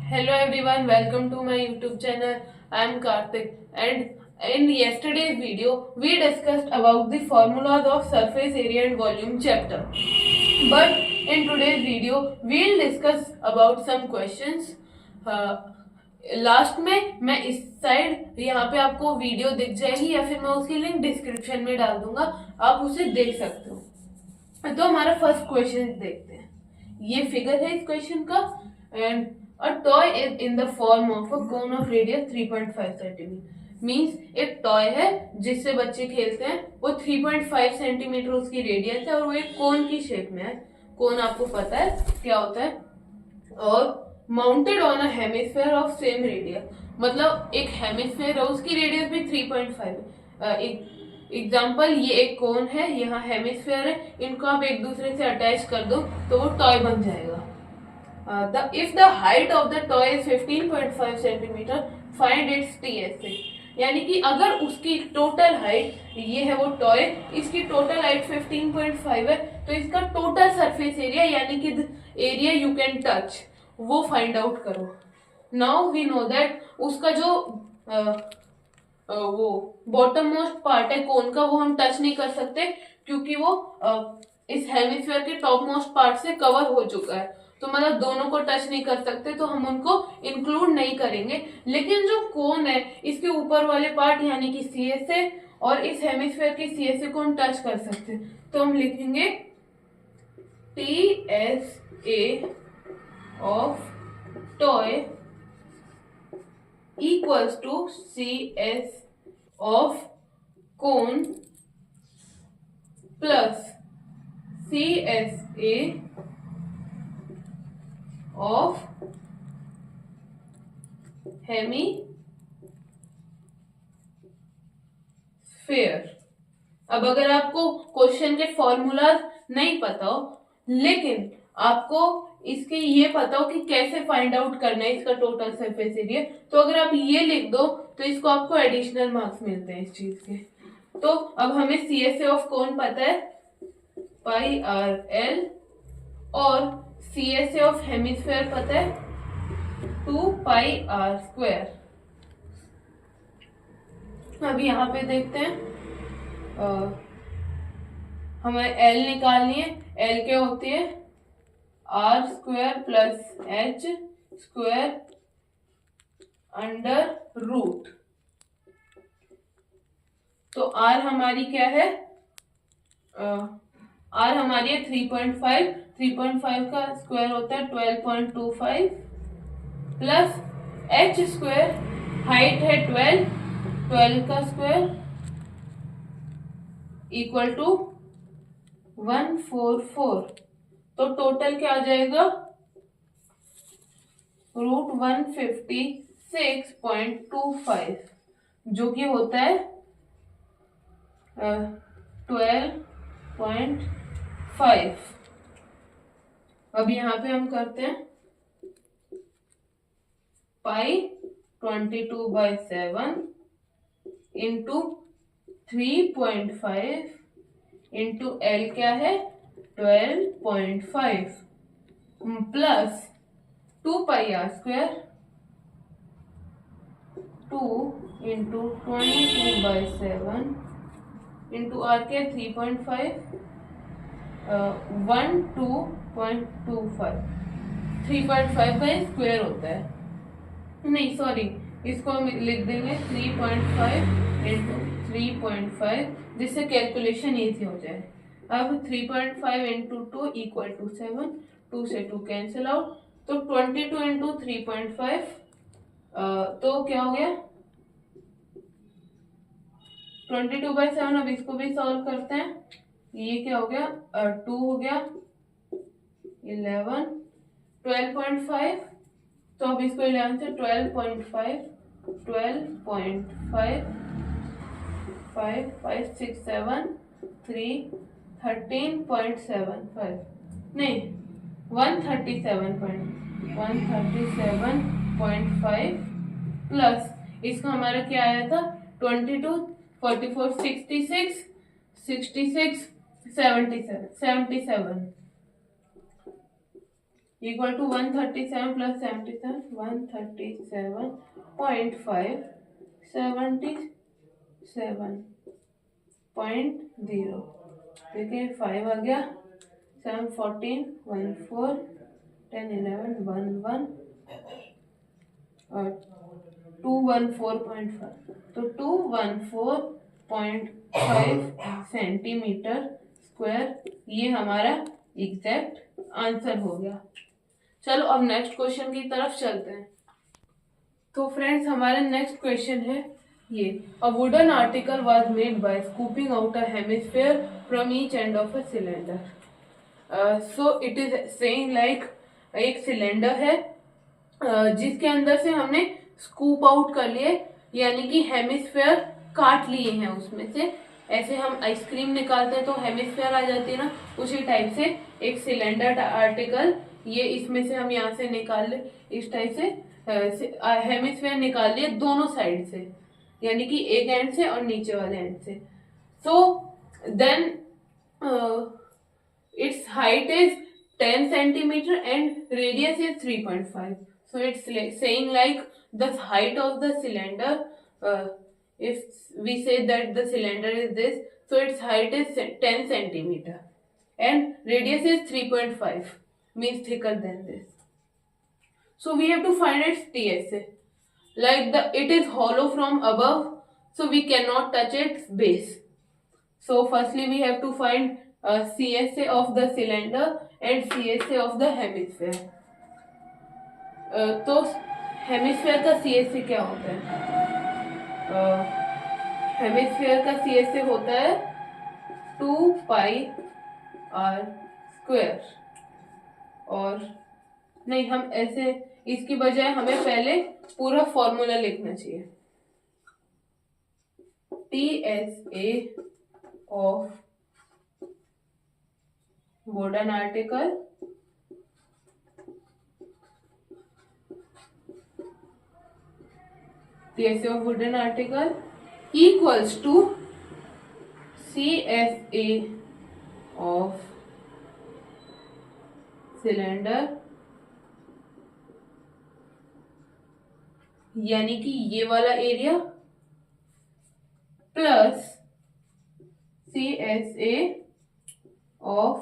Hello everyone, welcome to my YouTube channel. I am Karthik, and in yesterday's video we discussed about the formulas of surface area and volume chapter. But in today's video we'll discuss about some questions. Last में मैं इस side यहाँ पे आपको video दिख जाएगी या फिर मैं उसकी लिंक डिस्क्रिप्शन में डाल दूंगा, आप उसे देख सकते हो। तो हमारा फर्स्ट क्वेश्चन देखते हैं। ये फिगर है इस क्वेश्चन का, and a toy is in the form of a cone of radius 3.5 centimetre. Means एक टॉय है जिससे बच्चे खेलते हैं, वो 3.5 सेंटीमीटर उसकी रेडियस है और वो एक कोन की शेप में है। कोन आपको पता है क्या होता है। और mounted on a hemisphere of same radius, मतलब एक हेमिस्फेयर है उसकी रेडियस भी 3.5 है। एग्जाम्पल, ये एक कोन है, यहाँ हेमिस्फेयर है, इनको आप एक दूसरे से अटैच कर दो तो वो टॉय बन जाएगा। If the height of the toy is 15.5 centimetre, find its TSA। यानी कि अगर उसकी टोटल हाइट, ये है वो टॉय, इसकी टोटल हाइट 15.5 है, तो इसका टोटल सरफेस एरिया यानी कि एरिया यू कैन टच, वो फाइंड आउट करो। नाउ वी नो दैट उसका जो वो बॉटम मोस्ट पार्ट है कोन का, वो हम टच नहीं कर सकते क्योंकि वो इस हेमिस्फीयर के टॉप मोस्ट पार्ट से कवर हो चुका है। तो मतलब दोनों को टच नहीं कर सकते, तो हम उनको इंक्लूड नहीं करेंगे। लेकिन जो कोन है इसके ऊपर वाले पार्ट यानी कि सीएसए और इस हेमिस्फीयर के सीएसए को हम टच कर सकते हैं। तो हम लिखेंगे TSA of toy equals to CS of cone plus CSA of hemisphere. अब अगर आपको क्वेश्चन के फॉर्मूला नहीं पता हो, लेकिन आपको इसके ये पता हो कि कैसे फाइंड आउट करना है इसका टोटल सरफेस एरिया, तो अगर आप ये लिख दो तो इसको आपको एडिशनल मार्क्स मिलते हैं इस चीज के। तो अब हमें CSA ऑफ कोन पता है πRL, और CSA ऑफ हेमिस्फेयर पता है 2πr²। अब यहाँ पे देखते हैं, हमें L निकालनी है। L क्या होती है? R² plus H² under root. तो R हमारी क्या है? R हमारी है 3.5। 3.5 का स्क्वायर होता है 12.25 प्लस H², हाइट है 12 का स्क्वायर इक्वल टू 144। तो टोटल क्या आ जाएगा? √156.25, जो कि होता है 12.5। अब यहाँ पे हम करते हैं π22/7 इंटू 3.5 इंटू L क्या है 12.5 plus 2πr², 2 into 22/7 into R क्या 3.5, 12.25। 3.5 का स्क्वायर होता है, नहीं सॉरी, इसको हम लिख देंगे 3.5 इंटू 3.5, जिससे कैलकुलेशन इजी हो जाए। अब 3.5 इंटू 2 इक्वल टू 7, 2 से 2 कैंसिल आउट, तो 22 इंटू 3.5, तो क्या हो गया 22/7। अब इसको भी सॉल्व करते हैं। ये क्या हो गया 2 हो गया 11, 12.5, तो अब इसको 11 से 12.5, 12.5, 5, 5, 6, 7, 3, 13.75, नहीं 137.5 प्लस इसका हमारा क्या आया था 22, 44, 66, 77, equal to 137 plus 77, 137.5, 77.0, देखिए 5 आ गया, 7 14 1 4 10 11 1 1 और 214.5, तो 214.5 सेंटीमीटर स्क्वायर ये हमारा एग्जैक्ट आंसर हो गया। चलो अब नेक्स्ट क्वेश्चन की तरफ चलते हैं। तो फ्रेंड्स हमारा नेक्स्ट क्वेश्चन है ये, a wooden article was made by scooping out a hemisphere from each end of a cylinder. So it is saying like एक सिलेंडर है जिसके अंदर से हमने स्कूप आउट कर लिए, यानी कि हेमिस्फीयर काट लिए हैं उसमें से। ऐसे हम आइसक्रीम निकालते हैं तो हेमिस्फीयर आ जाती है ना, उसी टाइप से एक सिलेंडर आर्टिकल ये इसमें से हम यहाँ से निकाल ले, इस टाइप से हेमिस्फीयर निकाल लिए दोनों साइड से, यानी कि एक एंड से और नीचे वाले एंड से। So then its height is 10 centimeter and radius is 3.5. So it's saying like the height of the cylinder, if we say that the cylinder is this, so its height is 10 centimeter and radius is 3.5, means thicker than this. So we have to find its TSA. Like it is hollow from above, so we cannot touch its base. So firstly we have to find CSA of the cylinder and CSA of the hemisphere. तो hemisphere का CSA क्या होता है? Hemisphere का CSA होता है 2πr²। और नहीं, हम ऐसे इसकी बजाय हमें पहले पूरा फॉर्मूला लिखना चाहिए। TSA of wooden article TSA of wooden article equals to CSA of cylinder, यानी कि ये वाला area plus CSA of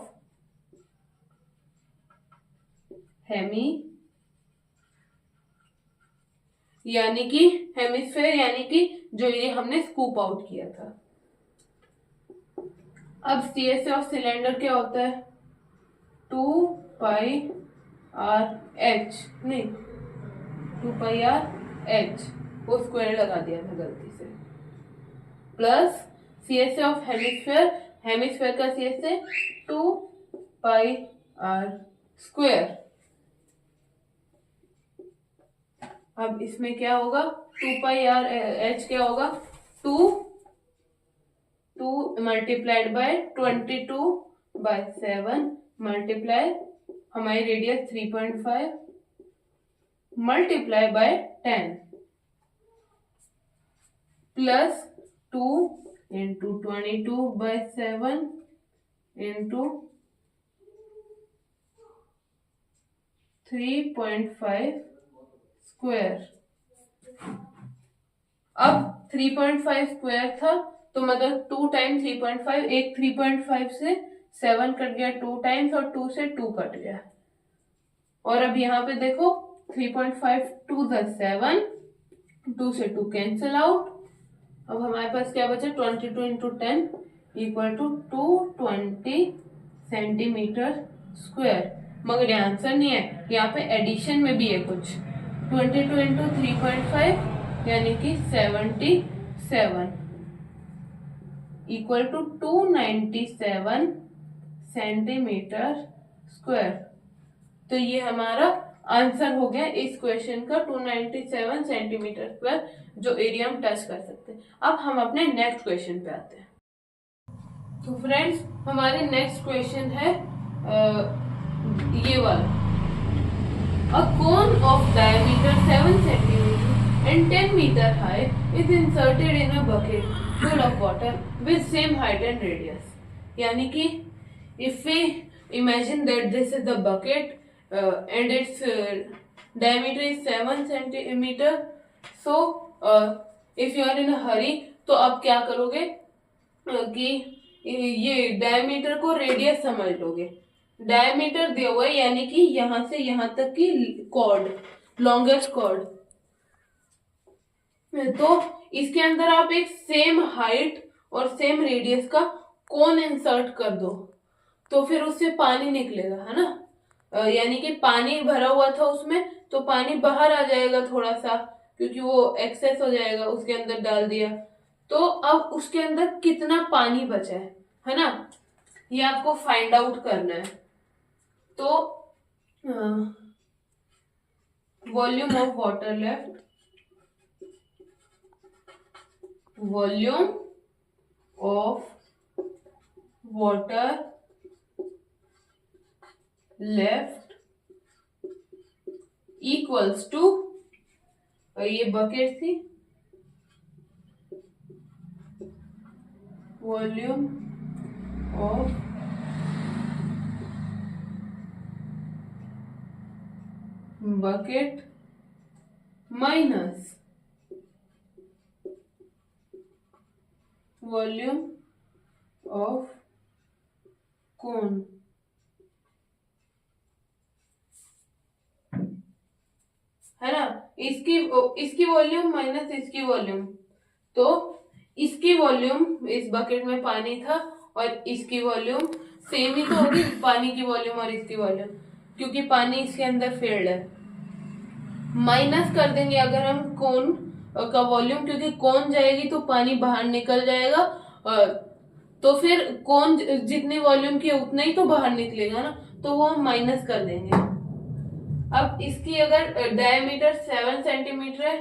hemi, यानी कि हेमिस्फीयर, यानी कि जो ये हमने स्कूप आउट किया था। अब CSA ऑफ सिलेंडर क्या होता है? 2πrh, नहीं 2πrh, वो स्क्वायर लगा दिया था गलती से, plus CSA of hemisphere, hemisphere का CSA 2πr²। अब इसमें क्या होगा? 2πrh क्या होगा? 2 मल्टीप्लाइड बाय 22/7 मल्टीप्लाई हमारी radius 3.5 multiply by 10 plus 2 into 22/7 into 3.5 square. अब 3.5 स्क्वायर था तो मतलब 2 टाइम्स 3.5, एक 3.5 से 7 कट गया 2 टाइम्स और 2 से 2 कट गया। और अब यहाँ पे देखो 3.5 2 + 7, 2 से 2 कैंसिल आउट। अब हमारे पास क्या बचा? 22 into 10 equal to 220 centimetre square. मगर ये आंसर नहीं है, यहाँ पे एडिशन में भी है कुछ। 22 into 3.5 यानी कि 77 इक्वल टू 297 सेंटीमीटर स्क्वायर। तो ये हमारा आंसर हो गया इस क्वेश्चन का, 297 सेंटीमीटर स्क्वायर, जो एरिया हम टच कर सकते हैं। अब हम अपने नेक्स्ट क्वेश्चन पे आते हैं। तो फ्रेंड्स हमारे नेक्स्ट क्वेश्चन है ये वाला, a cone of diameter 7 centimeter and 10 meter high is inserted in a bucket full of water with same height and radius. यानी कि if we imagine that this is the bucket and its diameter is 7 centimeter. So if you are in a hurry, तो आप क्या करोगे कि ये diameter को radius समझ लोगे. डायमीटर दिया हुआ है यानी कि यहां से यहां तक की कॉर्ड, लॉन्गेस्ट कॉर्ड. तो इसके अंदर आप एक सेम हाइट और सेम रेडियस का कोन इंसर्ट कर दो, तो फिर उससे पानी निकलेगा, है ना. यानी कि पानी भरा हुआ था उसमें, तो पानी बाहर आ जाएगा थोड़ा सा, क्योंकि वो एक्सेस हो जाएगा, उसके अंदर डाल दिया. तो अब उसके अंदर कितना पानी बचा है ना, ये आपको फाइंड आउट करना है. तो volume of water left, volume of water left equals to, ये बकेट थी, volume of bucket minus volume of cone. है ना, इसकी वॉल्यूम माइनस इसकी वॉल्यूम. तो इसकी वॉल्यूम, इस बकेट में पानी था, और इसकी वॉल्यूम सेम ही तो होगी, पानी की वॉल्यूम और इसकी वॉल्यूम, क्योंकि पानी इसके अंदर फील्ड है. माइनस कर देंगे अगर हम कोन का वॉल्यूम, क्योंकि कोन जाएगी तो पानी बाहर निकल जाएगा, तो फिर कोन जितनी वॉल्यूम की उतना ही तो बाहर निकलेगा ना, तो वो हम माइनस कर देंगे. अब इसकी अगर डायमीटर 7 सेंटीमीटर है,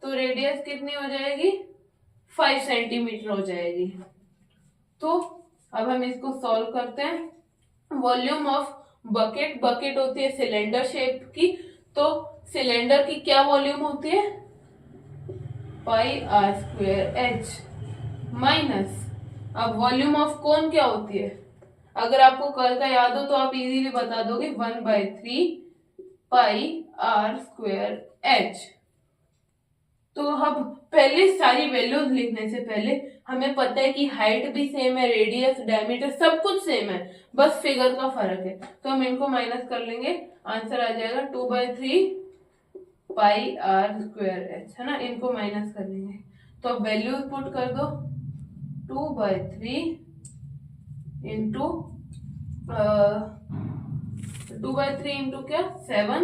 तो रेडियस कितनी हो जाएगी, 5 सेंटीमीटर हो जाएगी. तो अब हम इसको सॉल्व करते हैं. वॉल्यूम ऑफ बकेट, बकेट होती है सिलेंडर शेप की, तो सिलेंडर की क्या वॉल्यूम होती है, पाई आर स्क्वायर एच, माइनस, अब वॉल्यूम ऑफ कोन क्या होती है, अगर आपको कल का याद हो तो आप इजीली बता दोगे, 1/3 पाई आर स्क्वायर एच. तो अब पहले सारी वैल्यूज लिखने से पहले हमें पता है कि हाइट भी सेम है, रेडियस, डायमीटर सब कुछ सेम है, बस फिगर का फर्क है. तो हम इनको माइनस कर लेंगे, आंसर आ जाएगा 2/3 पाई आर स्क्वायर एच, है ना. इनको माइनस कर लेंगे, तो अब वैल्यूज पुट कर दो, 2/3 इंटू 2/3 इंटू क्या, 7,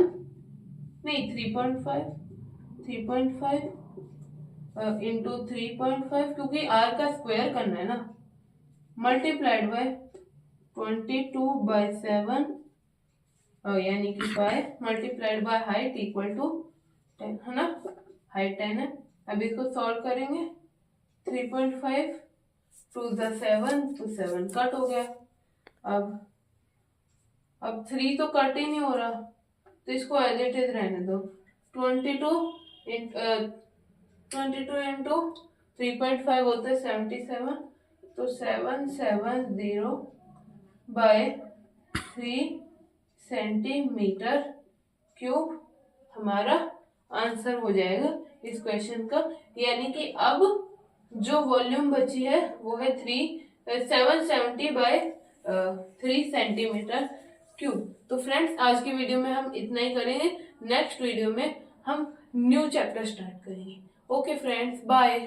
नहीं 3.5 इंटू 3.5, क्योंकि आर का स्क्वायर करना है ना, मल्टीप्लाइड बाय 22/7, यानी कि 5 multiplied by height equal to 10, है ना. हाइट 10 है. अब इसको सॉल्व करेंगे, 3.5 टू द 7, तो 7 कट हो गया. अब 3 तो कट ही नहीं हो रहा, तो इसको एज इट इज रहने दो. 22 इंटू 3.5 होता है 77, तो 770 बाय 3 सेंटीमीटर क्यूब हमारा आंसर हो जाएगा इस क्वेश्चन का. यानी कि अब जो वॉल्यूम बची है वो है 770 बाय 3 सेंटीमीटर क्यूब. तो फ्रेंड्स, आज की वीडियो में हम इतना ही करेंगे. नेक्स्ट वीडियो में हम न्यू चैप्टर स्टार्ट करेंगे. Okay friends, bye.